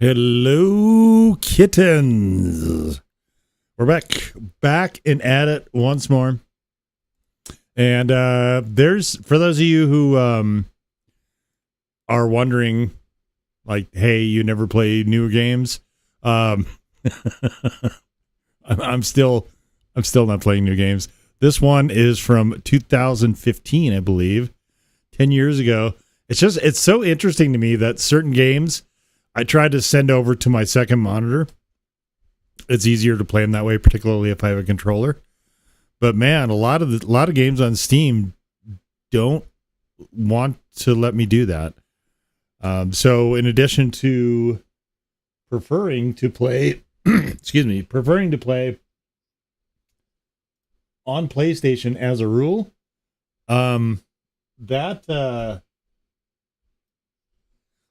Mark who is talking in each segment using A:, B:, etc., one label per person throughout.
A: Hello, kittens. We're back and at it once more. And there's, for those of you who are wondering, like, hey, you never play new games. I'm still not playing new games. This one is from 2015, I believe, 10 years ago. It's so interesting to me that certain games I tried to send over to my second monitor. It's easier to play them that way, particularly if I have a controller. But man, a lot of games on Steam don't want to let me do that. So in addition to preferring to play, preferring to play on PlayStation as a rule,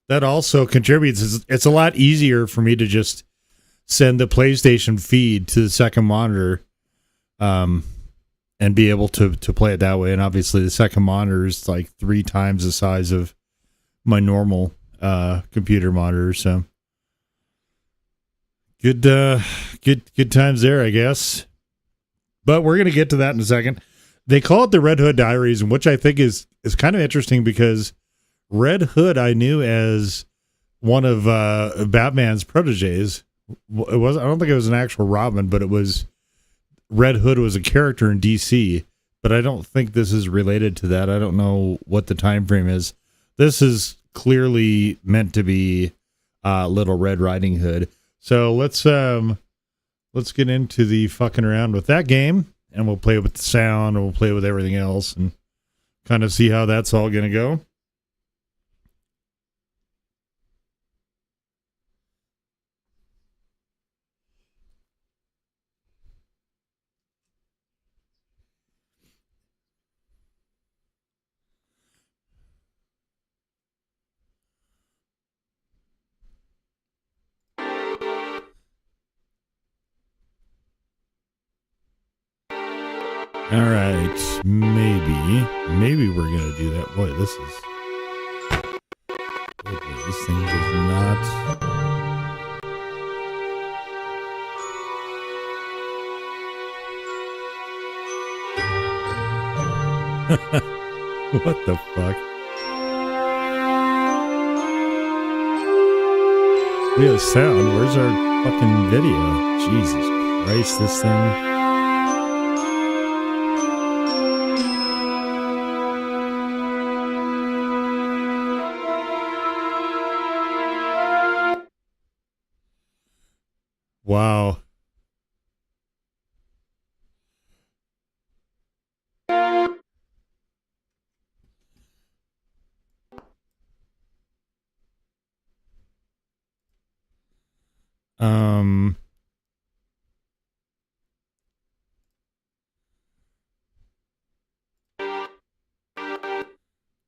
A: that also contributes. It's a lot easier for me to just send the PlayStation feed to the second monitor, and be able to play it that way. And obviously, the second monitor is like 3 times the size of my normal computer monitor. So good times there, I guess. But we're gonna get to that in a second. They call it the Red Hood Diaries, which I think is kind of interesting because Red Hood I knew as one of Batman's proteges. I don't think it was an actual Robin, but it was Red Hood was a character in DC. But I don't think this is related to that. I don't know what the time frame is. This is clearly meant to be Little Red Riding Hood. So let's get into the fucking around with that game, and we'll play with the sound, and we'll play with everything else, and kind of see how that's all gonna go. All right, maybe we're gonna do that. Boy, this thing does not. What the fuck? We have sound. Where's our fucking video? Jesus Christ, this thing. Wow.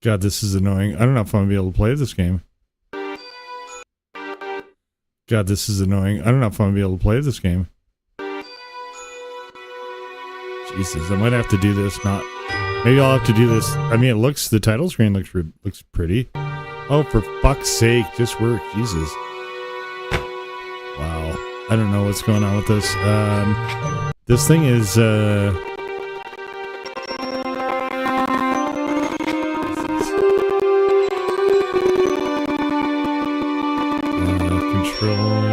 A: God, this is annoying. I don't know if I'm gonna be able to play this game. God, this is annoying. I don't know if I'm gonna be able to play this game. Jesus, I might have to do this. Maybe I'll have to do this. I mean, the title screen looks pretty. Oh, for fuck's sake, just work. Jesus. Wow. I don't know what's going on with this. This thing is, controller.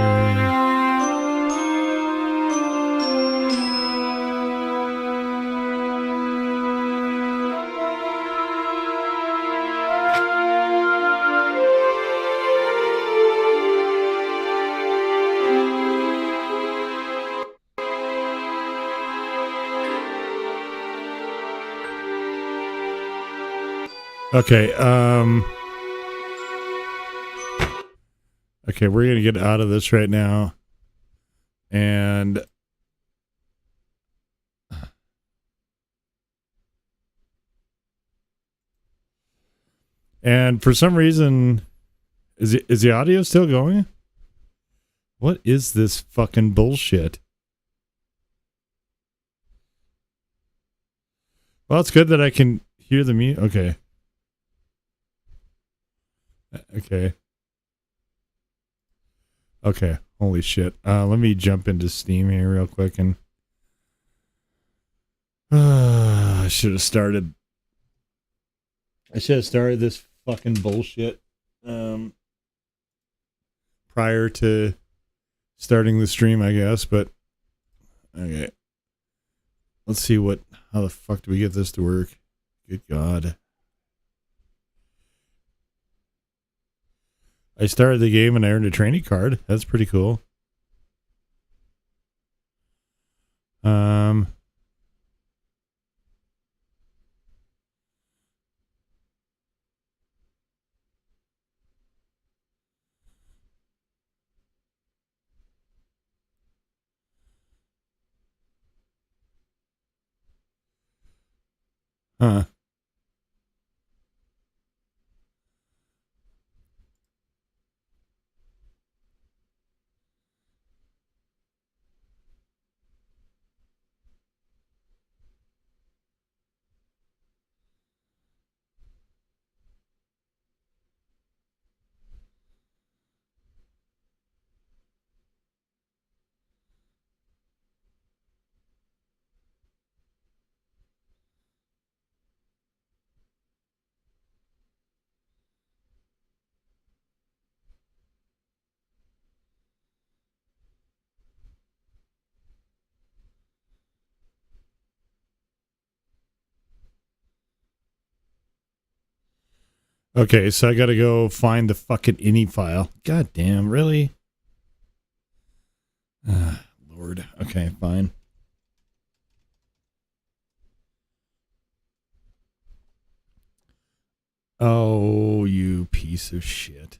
A: Okay, okay, we're gonna get out of this right now. And for some reason, is the audio still going? What is this fucking bullshit? Well, it's good that I can hear the music. Okay. Okay. Okay, holy shit. Let me jump into Steam here real quick and I should have started this fucking bullshit prior to starting the stream, I guess, but okay. Let's see how the fuck do we get this to work? Good God. I started the game and I earned a training card. That's pretty cool. Huh. Okay, so I gotta go find the fucking ini file. God damn, really? Lord. Okay, fine. Oh, you piece of shit.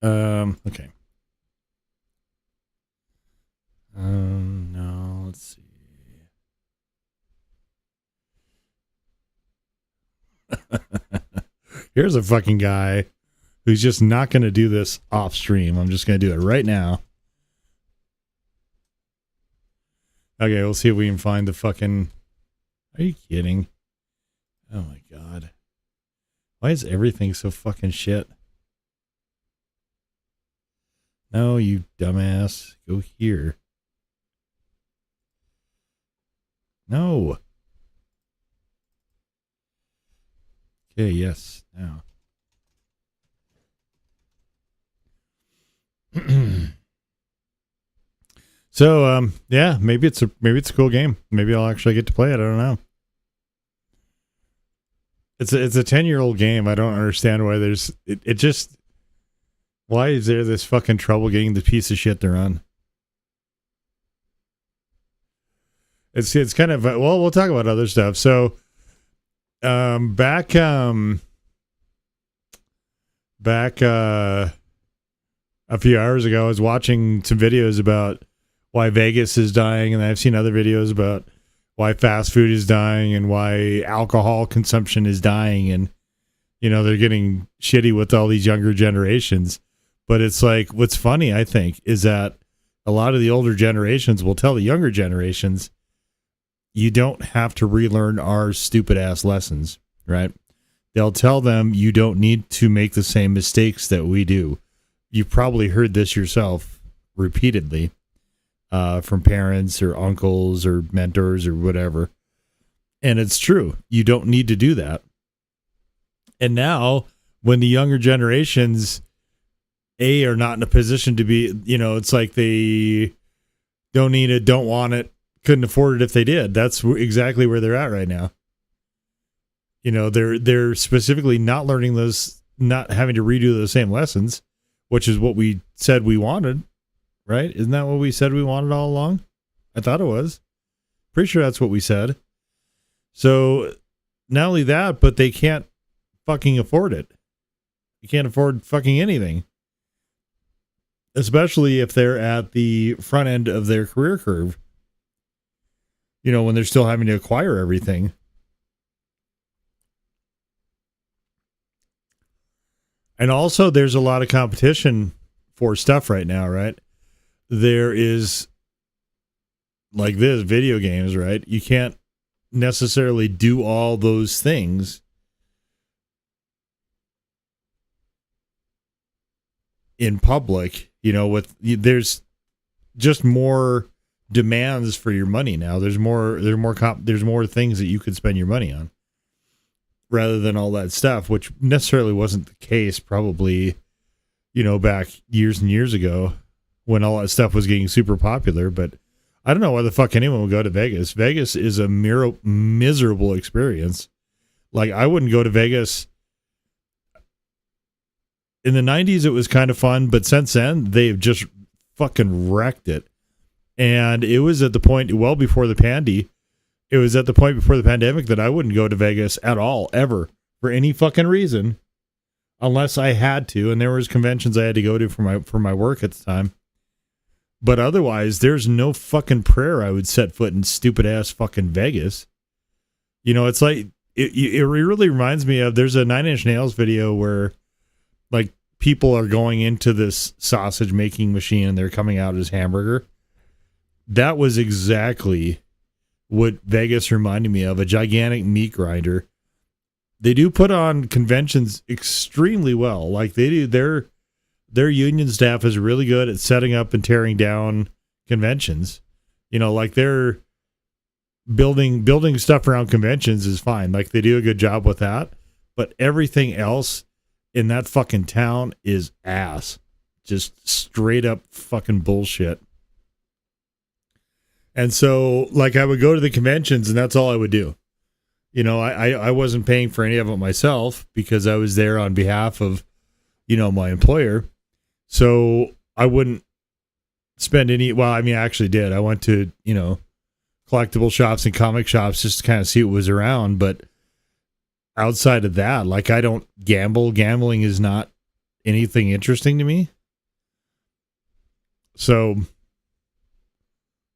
A: Okay. No, let's see. Here's a fucking guy who's just not going to do this off stream. I'm just going to do it right now. Okay, we'll see if we can find the fucking... Are you kidding? Oh my God. Why is everything so fucking shit? No, you dumbass. Go here. No. Okay, yes. Now. So, yeah, maybe it's a cool game. Maybe I'll actually get to play it. I don't know. It's a 10-year-old game. I don't understand why there's it just why is there this fucking trouble getting the piece of shit they're on? It's kind of well, we'll talk about other stuff. So, back a few hours ago, I was watching some videos about why Vegas is dying, and I've seen other videos about why fast food is dying and why alcohol consumption is dying, and they're getting shitty with all these younger generations. But it's like, what's funny, I think, is that a lot of the older generations will tell the younger generations, you don't have to relearn our stupid ass lessons, right? They'll tell them you don't need to make the same mistakes that we do. You probably heard this yourself repeatedly from parents or uncles or mentors or whatever. And it's true. You don't need to do that. And now when the younger generations, are not in a position to be, it's like they don't need it, don't want it, couldn't afford it if they did. That's exactly where they're at right now. They're specifically not learning those, not having to redo the same lessons, which is what we said we wanted, right? Isn't that what we said we wanted all along? I thought it was. Pretty sure that's what we said. So not only that, but they can't fucking afford it. You can't afford fucking anything. Especially if they're at the front end of their career curve. When they're still having to acquire everything. And also, there's a lot of competition for stuff right now, right? There is, like this, video games, right? You can't necessarily do all those things in public, you know, there's just more demands for your money now. There's more things that you could spend your money on rather than all that stuff, which necessarily wasn't the case probably, you know, back years and years ago when all that stuff was getting super popular. But I don't know why the fuck anyone would go to Vegas. Vegas is a miserable experience. Like, I wouldn't go to Vegas. In the 90s, it was kind of fun, but since then, they've just fucking wrecked it. And it was at the point, well before the pandy, it was at the point before the pandemic that I wouldn't go to Vegas at all, ever, for any fucking reason, unless I had to. And there was conventions I had to go to for my work at the time. But otherwise, there's no fucking prayer I would set foot in stupid ass fucking Vegas. You know, it's like, it really reminds me of, there's a Nine Inch Nails video where, like, people are going into this sausage making machine and they're coming out as hamburger. That was exactly what Vegas reminded me of, a gigantic meat grinder. They do put on conventions extremely well. Like, they do, their union staff is really good at setting up and tearing down conventions. You know, like, they're building stuff around conventions is fine. Like, they do a good job with that. But everything else in that fucking town is ass. Just straight up fucking bullshit. And so, like, I would go to the conventions and that's all I would do. You know, I wasn't paying for any of it myself because I was there on behalf of, you know, my employer. So I wouldn't spend any, well, I mean, I actually did. I went to, you know, collectible shops and comic shops just to kind of see what was around. But outside of that, like, I don't gamble. Gambling is not anything interesting to me. So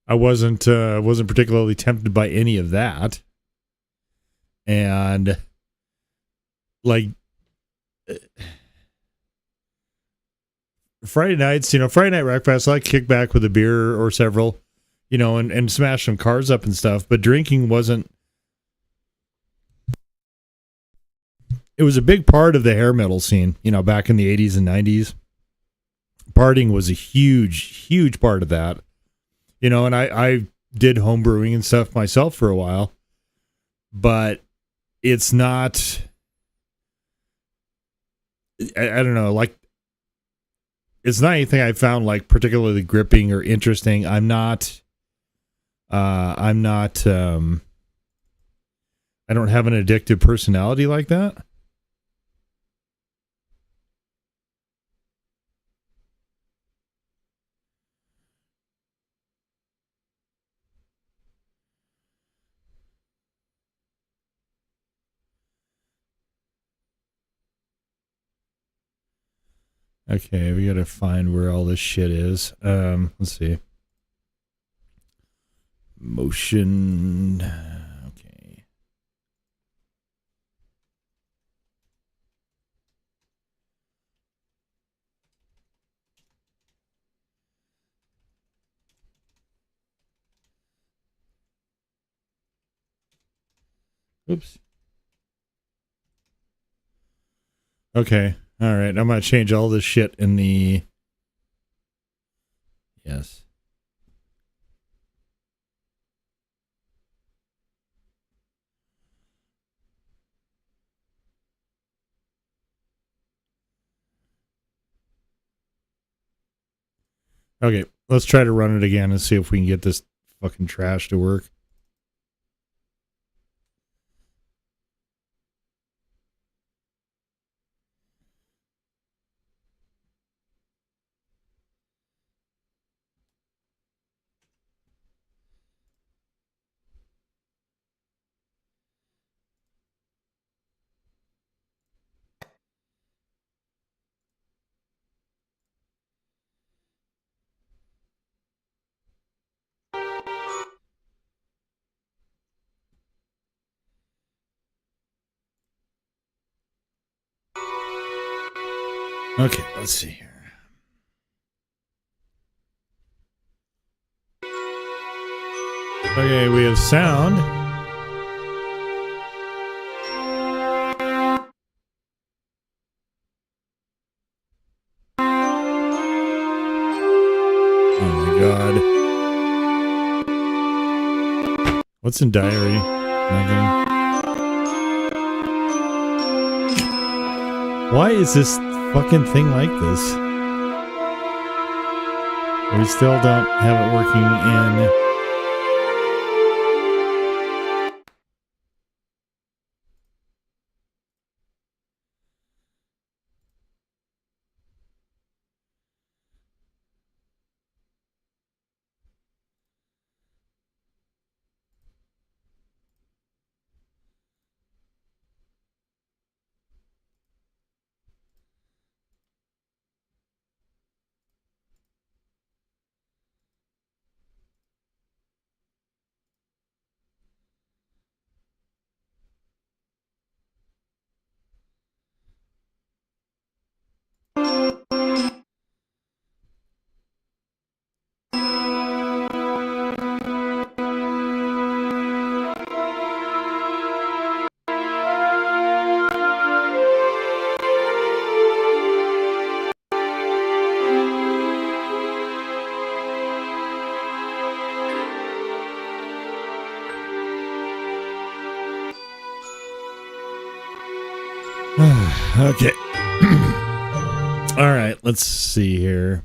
A: I wasn't particularly tempted by any of that. And like Friday nights, you know, Friday Night Wreckfest, I like kick back with a beer or several, you know, and smash some cars up and stuff. But drinking wasn't. It was a big part of the hair metal scene, you know, back in the 80s and 90s. Partying was a huge part of that. You know, and I did home brewing and stuff myself for a while. But it's not, I don't know, like, it's not anything I found like particularly gripping or interesting. I don't have an addictive personality like that. Okay, we gotta find where all this shit is. Let's see. Motion. Okay. Oops. Okay. All right. I'm going to change all this shit in the. Yes. Okay. Let's try to run it again and see if we can get this fucking trash to work. Okay, let's see here. Okay, we have sound. What's in diary? Nothing. Why is this fucking thing like this? We still don't have it working in. Okay. All right, let's see here.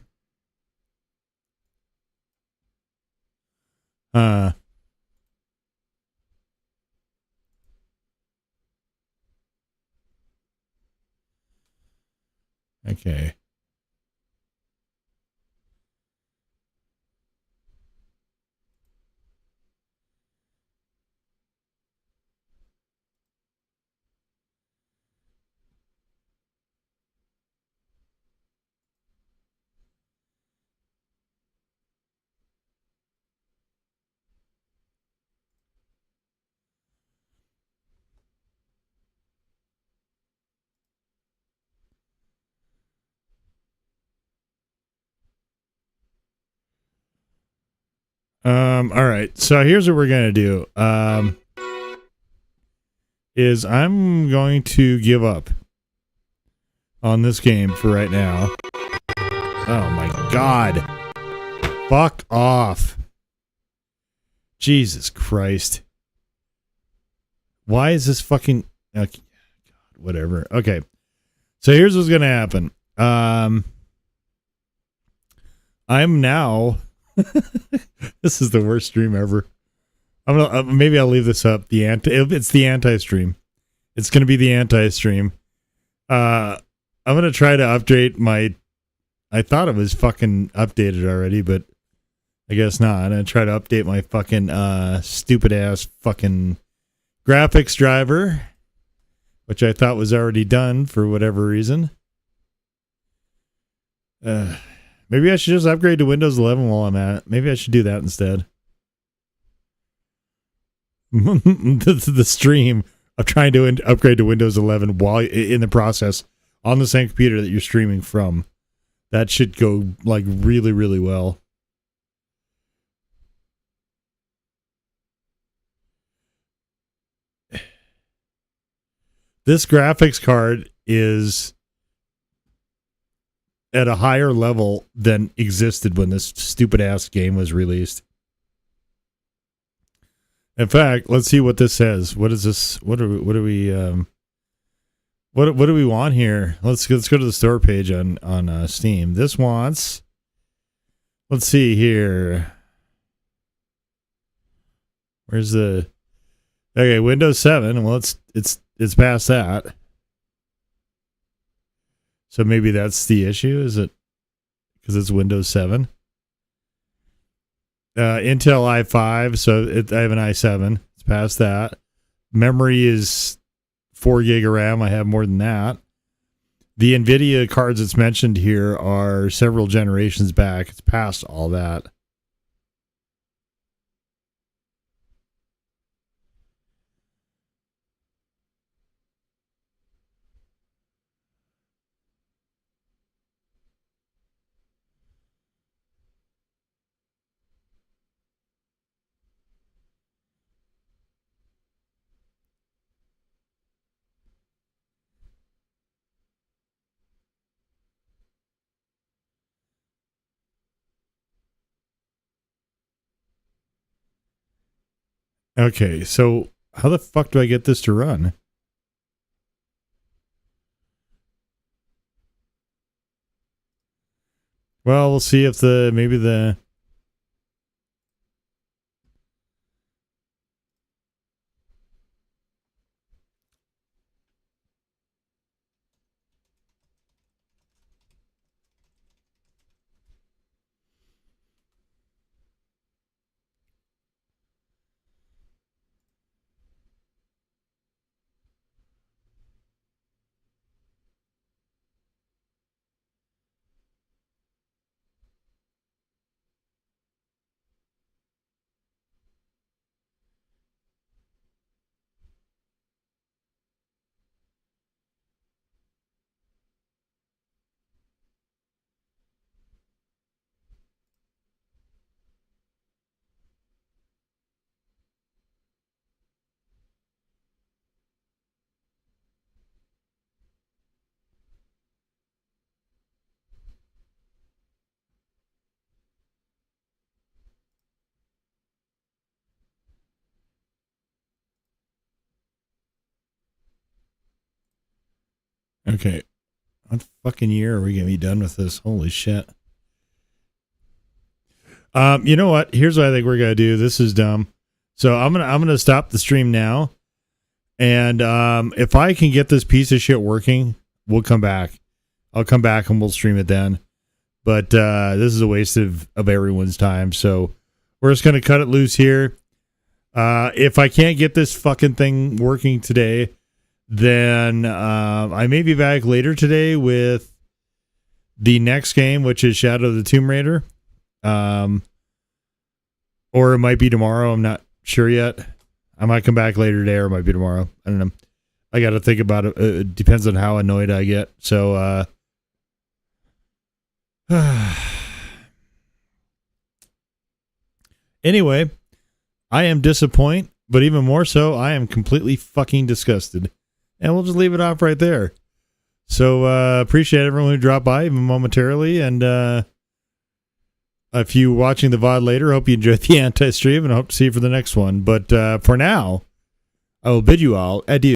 A: Okay. All right. So here's what we're gonna do. Is I'm going to give up on this game for right now. Oh my god. Fuck off. Jesus Christ. Why is this fucking okay, God, whatever. Okay. So here's what's gonna happen. I'm now this is the worst stream ever. I'm gonna maybe I'll leave this up. It's the anti-stream. It's gonna be the anti-stream. I'm gonna try to update my. I thought it was fucking updated already, but I guess not. I'm gonna try to update my fucking stupid ass fucking graphics driver, which I thought was already done for whatever reason. Maybe I should just upgrade to Windows 11 while I'm at it. Maybe I should do that instead. The stream of trying to upgrade to Windows 11 while in the process on the same computer that you're streaming from. That should go like really, really well. This graphics card is at a higher level than existed when this stupid ass game was released. In fact, let's see what this says. What is this? What do we want here? Let's go to the store page on Steam. This wants. Let's see here. Where's the? Okay, Windows 7. Well, it's past that. So maybe that's the issue. Is it because it's Windows 7? Intel i5. So I have an i7. It's past that. Memory is 4 gig of RAM. I have more than that. The NVIDIA cards that's mentioned here are several generations back. It's past all that. Okay, so how the fuck do I get this to run? Well, we'll see if maybe the okay. What fucking year are we gonna be done with this? Holy shit. You know what? Here's what I think we're gonna do. This is dumb. So I'm gonna stop the stream now. And if I can get this piece of shit working, we'll come back. I'll come back and we'll stream it then. But this is a waste of everyone's time. So we're just gonna cut it loose here. If I can't get this fucking thing working today, then I may be back later today with the next game, which is Shadow of the Tomb Raider. Or it might be tomorrow. I'm not sure yet. I might come back later today or it might be tomorrow. I don't know. I got to think about it. It depends on how annoyed I get. So, anyway, I am disappointed, but even more so, I am completely fucking disgusted. And we'll just leave it off right there. So, appreciate everyone who dropped by even momentarily. And, if you watching the VOD later, hope you enjoyed the anti-stream and I hope to see you for the next one. But, for now, I will bid you all adieu.